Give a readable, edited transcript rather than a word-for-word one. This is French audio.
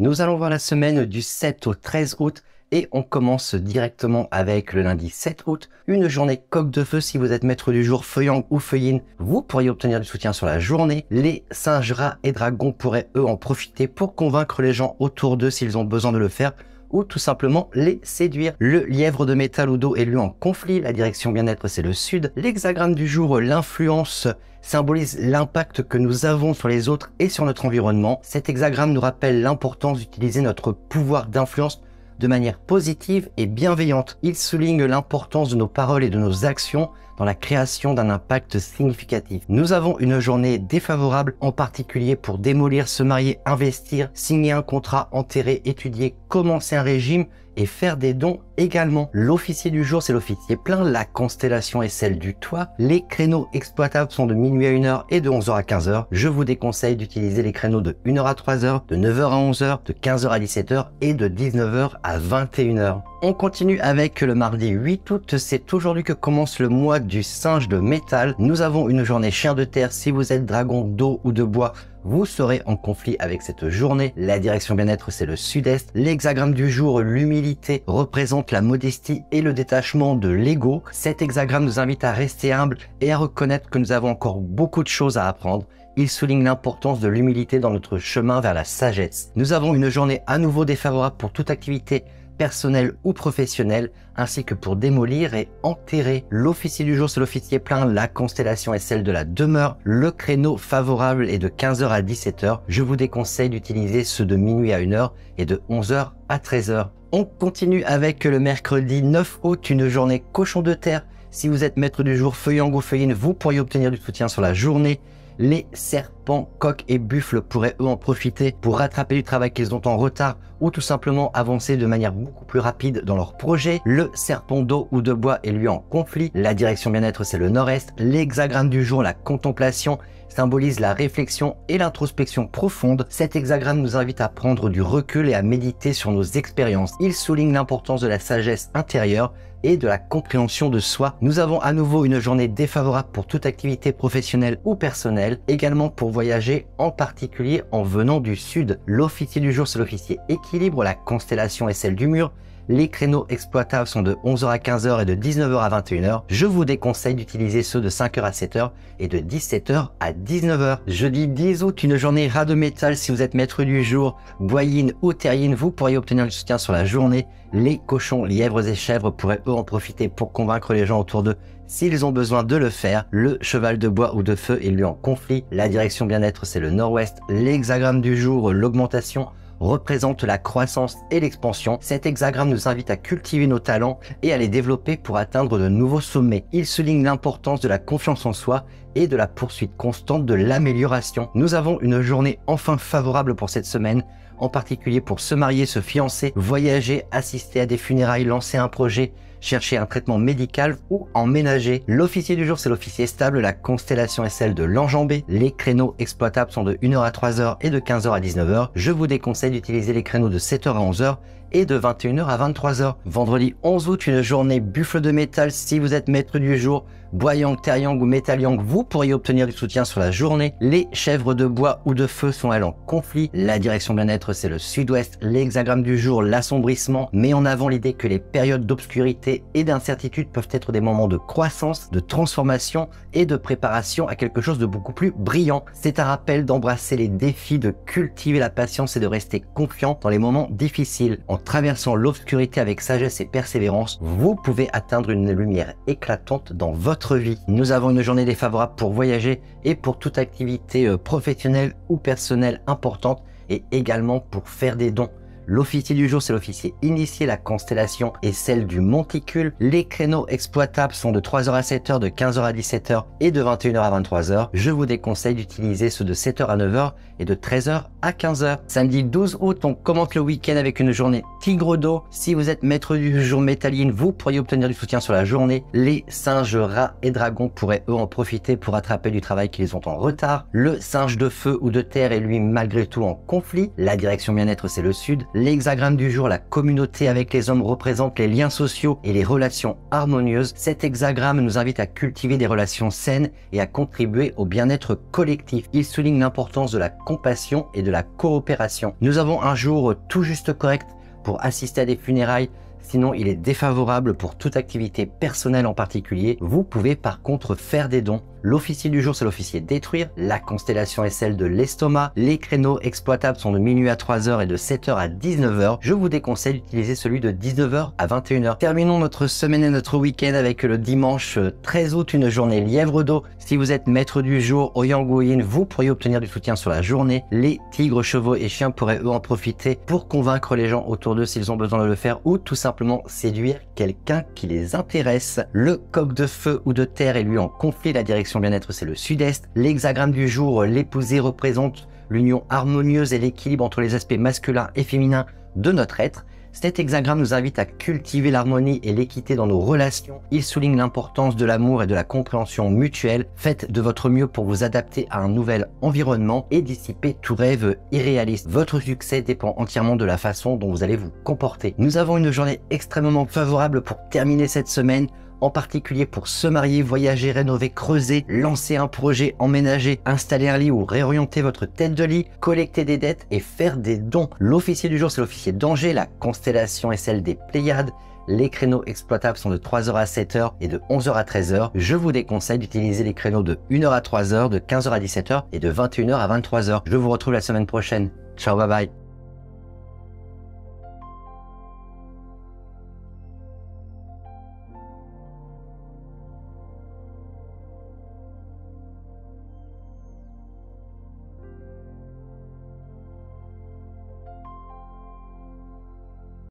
Nous allons voir la semaine du 7 au 13 août et on commence directement avec le lundi 7 août, une journée coq de feu. Si vous êtes maître du jour, feu yang ou feu yin, vous pourriez obtenir du soutien sur la journée. Les singes, rats et dragons pourraient eux en profiter pour convaincre les gens autour d'eux s'ils ont besoin de le faire, ou tout simplement les séduire. Le lièvre de métal ou d'eau est lui en conflit, la direction bien-être c'est le sud. L'hexagramme du jour, l'influence, symbolise l'impact que nous avons sur les autres et sur notre environnement. Cet hexagramme nous rappelle l'importance d'utiliser notre pouvoir d'influence de manière positive et bienveillante. Il souligne l'importance de nos paroles et de nos actions dans la création d'un impact significatif. Nous avons une journée défavorable, en particulier pour démolir, se marier, investir, signer un contrat, enterrer, étudier, commencer un régime et faire des dons également. L'officier du jour, c'est l'officier plein. La constellation est celle du toit. Les créneaux exploitables sont de minuit à 1h et de 11h à 15h. Je vous déconseille d'utiliser les créneaux de 1h à 3h, de 9h à 11h, de 15h à 17h et de 19h à 21h. On continue avec le mardi 8 août. C'est aujourd'hui que commence le mois du singe de métal. Nous avons une journée chien de terre. Si vous êtes dragon d'eau ou de bois, vous serez en conflit avec cette journée. La direction bien-être, c'est le sud-est. L'hexagramme du jour, l'humilité, représente la modestie et le détachement de l'ego. Cet hexagramme nous invite à rester humble et à reconnaître que nous avons encore beaucoup de choses à apprendre. Il souligne l'importance de l'humilité dans notre chemin vers la sagesse. Nous avons une journée à nouveau défavorable pour toute activité personnel ou professionnel, ainsi que pour démolir et enterrer. L'officier du jour, c'est l'officier plein. La constellation est celle de la demeure. Le créneau favorable est de 15h à 17h. Je vous déconseille d'utiliser ceux de minuit à 1h et de 11h à 13h. On continue avec le mercredi 9 août, une journée cochon de terre. Si vous êtes maître du jour, feu yang ou feu yin, vous pourriez obtenir du soutien sur la journée. Les serpents, coqs et buffles pourraient eux en profiter pour rattraper du travail qu'ils ont en retard ou tout simplement avancer de manière beaucoup plus rapide dans leur projet. Le serpent d'eau ou de bois est lui en conflit. La direction bien-être c'est le nord-est. L'hexagramme du jour, la contemplation, symbolise la réflexion et l'introspection profonde. Cet hexagramme nous invite à prendre du recul et à méditer sur nos expériences. Il souligne l'importance de la sagesse intérieure et de la compréhension de soi. Nous avons à nouveau une journée défavorable pour toute activité professionnelle ou personnelle, également pour voyager, en particulier en venant du sud. L'officier du jour, c'est l'officier équilibre, la constellation est celle du mur. Les créneaux exploitables sont de 11h à 15h et de 19h à 21h. Je vous déconseille d'utiliser ceux de 5h à 7h et de 17h à 19h. Jeudi 10 août, une journée rat de métal. Si vous êtes maître du jour, bois yin ou terre yin, vous pourriez obtenir du soutien sur la journée. Les cochons, lièvres et chèvres pourraient eux en profiter pour convaincre les gens autour d'eux s'ils ont besoin de le faire. Le cheval de bois ou de feu est lui en conflit. La direction bien-être c'est le nord-ouest. L'hexagramme du jour, l'augmentation, représente la croissance et l'expansion. Cet hexagramme nous invite à cultiver nos talents et à les développer pour atteindre de nouveaux sommets. Il souligne l'importance de la confiance en soi et de la poursuite constante de l'amélioration. Nous avons une journée enfin favorable pour cette semaine, en particulier pour se marier, se fiancer, voyager, assister à des funérailles, lancer un projet, chercher un traitement médical ou emménager. L'officier du jour, c'est l'officier stable. La constellation est celle de l'enjambé. Les créneaux exploitables sont de 1h à 3h et de 15h à 19h. Je vous déconseille d'utiliser les créneaux de 7h à 11h et de 21h à 23h. Vendredi 11 août, une journée buffle de métal. Si vous êtes maître du jour, bois yang, terre yang ou métal yang, vous pourriez obtenir du soutien sur la journée. Les chèvres de bois ou de feu sont elles en conflit. La direction bien-être c'est le sud-ouest. L'hexagramme du jour, l'assombrissement, met en avant l'idée que les périodes d'obscurité et d'incertitude peuvent être des moments de croissance, de transformation et de préparation à quelque chose de beaucoup plus brillant. C'est un rappel d'embrasser les défis, de cultiver la patience et de rester confiant dans les moments difficiles. En traversant l'obscurité avec sagesse et persévérance, vous pouvez atteindre une lumière éclatante dans votre vie. Nous avons une journée défavorable pour voyager et pour toute activité professionnelle ou personnelle importante et également pour faire des dons. L'officier du jour, c'est l'officier initié. La constellation est celle du monticule. Les créneaux exploitables sont de 3h à 7h, de 15h à 17h et de 21h à 23h. Je vous déconseille d'utiliser ceux de 7h à 9h et de 13h à 15h. Samedi 12 août, on commence le week-end avec une journée tigre d'eau. Si vous êtes maître du jour métalline, vous pourriez obtenir du soutien sur la journée. Les singes, rats et dragons pourraient eux en profiter pour rattraper du travail qu'ils ont en retard. Le singe de feu ou de terre est lui malgré tout en conflit. La direction bien-être c'est le sud. L'hexagramme du jour, la communauté avec les hommes représente les liens sociaux et les relations harmonieuses. Cet hexagramme nous invite à cultiver des relations saines et à contribuer au bien-être collectif. Il souligne l'importance de la compassion et de la coopération. Nous avons un jour tout juste correct pour assister à des funérailles. Sinon, il est défavorable pour toute activité personnelle en particulier. Vous pouvez par contre faire des dons. L'officier du jour, c'est l'officier détruire. La constellation est celle de l'estomac. Les créneaux exploitables sont de minuit à 3h et de 7h à 19h. Je vous déconseille d'utiliser celui de 19h à 21h. Terminons notre semaine et notre week-end avec le dimanche 13 août, une journée lièvre d'eau. Si vous êtes maître du jour au Yang Wu Yin, vous pourriez obtenir du soutien sur la journée. Les tigres, chevaux et chiens pourraient eux en profiter pour convaincre les gens autour d'eux s'ils ont besoin de le faire ou tout simplement séduire quelqu'un qui les intéresse. Le coq de feu ou de terre est lui en conflit. La direction bien-être, c'est le sud-est. L'hexagramme du jour, l'épousé représente l'union harmonieuse et l'équilibre entre les aspects masculins et féminins de notre être. Cet hexagramme nous invite à cultiver l'harmonie et l'équité dans nos relations. Il souligne l'importance de l'amour et de la compréhension mutuelle. Faites de votre mieux pour vous adapter à un nouvel environnement et dissiper tout rêve irréaliste. Votre succès dépend entièrement de la façon dont vous allez vous comporter. Nous avons une journée extrêmement favorable pour terminer cette semaine, en particulier pour se marier, voyager, rénover, creuser, lancer un projet, emménager, installer un lit ou réorienter votre tête de lit, collecter des dettes et faire des dons. L'officier du jour, c'est l'officier d'Angers. La constellation est celle des Pléiades. Les créneaux exploitables sont de 3h à 7h et de 11h à 13h. Je vous déconseille d'utiliser les créneaux de 1h à 3h, de 15h à 17h et de 21h à 23h. Je vous retrouve la semaine prochaine. Ciao, bye bye.